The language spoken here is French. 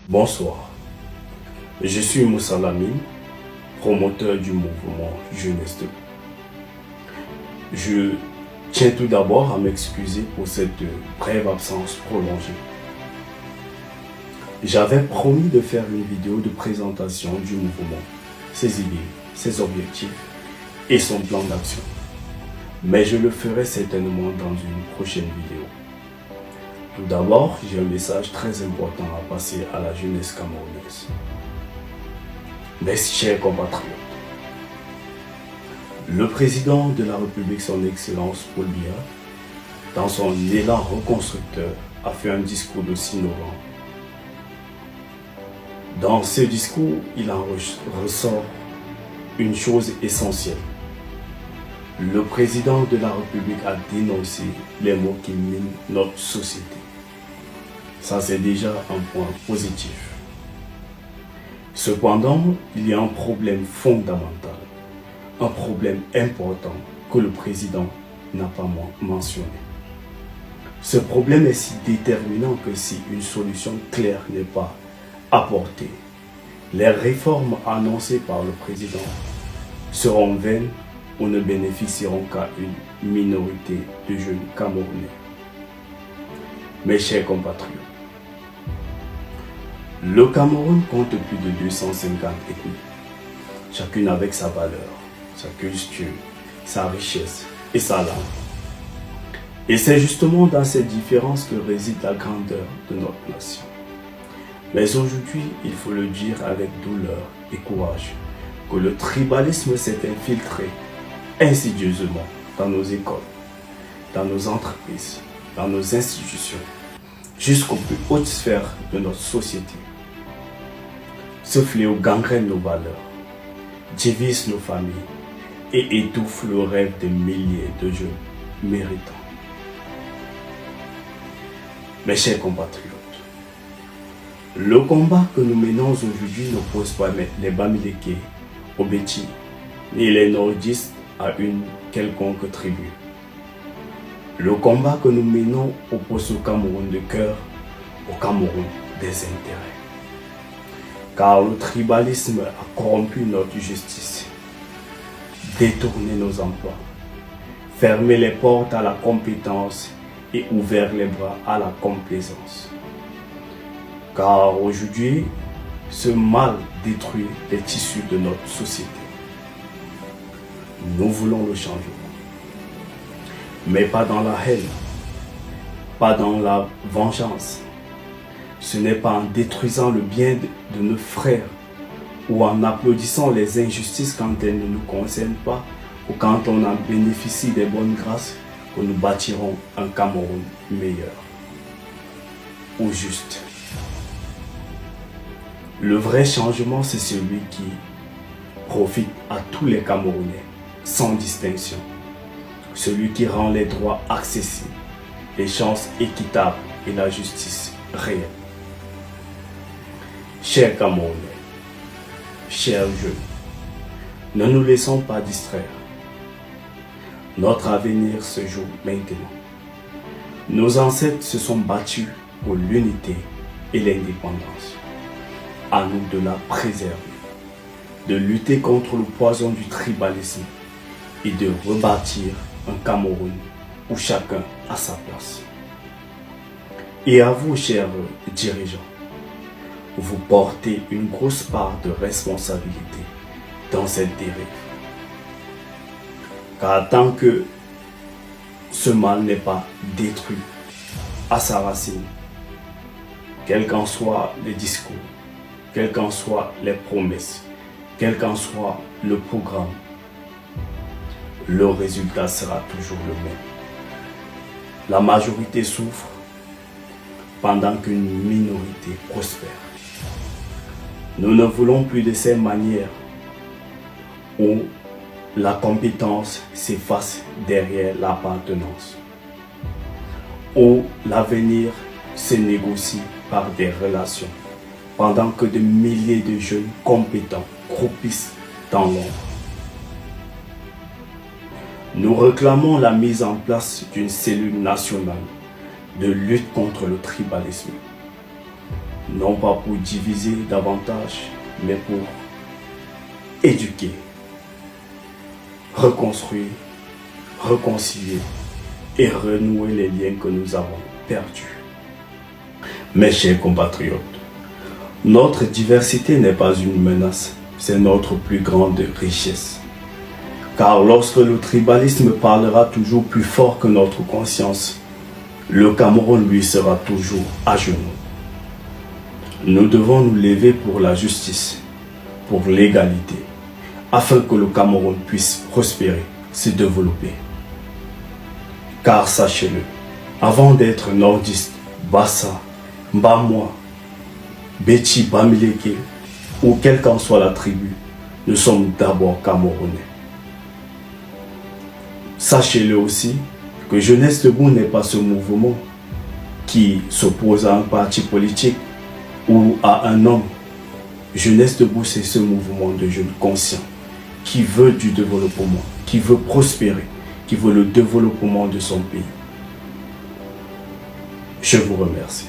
Bonsoir, je suis Moussa Lamine, promoteur du mouvement Jeunesse Debout. Je tiens tout d'abord à m'excuser pour cette brève absence prolongée. J'avais promis de faire une vidéo de présentation du mouvement, ses idées, ses objectifs et son plan d'action. Mais je le ferai certainement dans une prochaine vidéo. Tout d'abord, j'ai un message très important à passer à la jeunesse camerounaise. Mes chers compatriotes, le président de la République, son Excellence Paul Biya, dans son élan reconstructeur, a fait un discours de 6 novembre. Dans ce discours, il en ressort une chose essentielle. Le président de la République a dénoncé les maux qui minent notre société. Ça, c'est déjà un point positif. Cependant, il y a un problème fondamental, un problème important que le président n'a pas mentionné. Ce problème est si déterminant que si une solution claire n'est pas apportée, les réformes annoncées par le président seront vaines ou ne bénéficieront qu'à une minorité de jeunes Camerounais. Mes chers compatriotes, le Cameroun compte plus de 250 ethnies, chacune avec sa valeur, sa culture, sa richesse et sa langue. Et c'est justement dans ces différences que réside la grandeur de notre nation. Mais aujourd'hui, il faut le dire avec douleur et courage, que le tribalisme s'est infiltré insidieusement dans nos écoles, dans nos entreprises, dans nos institutions, jusqu'aux plus hautes sphères de notre société. Ce fléau gangrène nos valeurs, divise nos familles et étouffe le rêve de milliers de jeunes méritants. Mes chers compatriotes, le combat que nous menons aujourd'hui n'oppose pas les Bamileke aux Béti, ni les nordistes à une quelconque tribu. Le combat que nous menons oppose au Cameroun de cœur, au Cameroun des intérêts. Car le tribalisme a corrompu notre justice, détourné nos emplois, fermé les portes à la compétence et ouvert les bras à la complaisance. Car aujourd'hui, ce mal détruit les tissus de notre société. Nous voulons le changement, mais pas dans la haine, pas dans la vengeance. Ce n'est pas en détruisant le bien de nos frères ou en applaudissant les injustices quand elles ne nous concernent pas ou quand on en bénéficie des bonnes grâces que nous bâtirons un Cameroun meilleur ou juste. Le vrai changement, c'est celui qui profite à tous les Camerounais, sans distinction. Celui qui rend les droits accessibles, les chances équitables et la justice réelle. Chers Camerounais, chers jeunes, ne nous laissons pas distraire. Notre avenir se joue maintenant. Nos ancêtres se sont battus pour l'unité et l'indépendance. À nous de la préserver, de lutter contre le poison du tribalisme et de rebâtir un Cameroun où chacun a sa place. Et à vous, chers dirigeants, vous portez une grosse part de responsabilité dans cette dérive. Car tant que ce mal n'est pas détruit à sa racine, quels qu'en soient les discours, quelles qu'en soient les promesses, quel qu'en soit le programme, le résultat sera toujours le même. La majorité souffre pendant qu'une minorité prospère. Nous ne voulons plus de ces manières où la compétence s'efface derrière l'appartenance, où l'avenir se négocie par des relations, pendant que de milliers de jeunes compétents croupissent dans l'ombre. Nous réclamons la mise en place d'une cellule nationale de lutte contre le tribalisme, non pas pour diviser davantage, mais pour éduquer, reconstruire, réconcilier et renouer les liens que nous avons perdus. Mes chers compatriotes, notre diversité n'est pas une menace, c'est notre plus grande richesse. Car lorsque le tribalisme parlera toujours plus fort que notre conscience, le Cameroun lui sera toujours à genoux. Nous devons nous lever pour la justice, pour l'égalité, afin que le Cameroun puisse prospérer, se développer. Car sachez-le, avant d'être nordiste, Bassa, Mbamwa, Bechi, Bamileke, ou quelle qu'en soit la tribu, nous sommes d'abord Camerounais. Sachez-le aussi que Jeunesse Debout n'est pas ce mouvement qui s'oppose à un parti politique ou à un homme. Jeunesse Debout, c'est ce mouvement de jeunes conscients qui veut du développement, qui veut prospérer, qui veut le développement de son pays. Je vous remercie.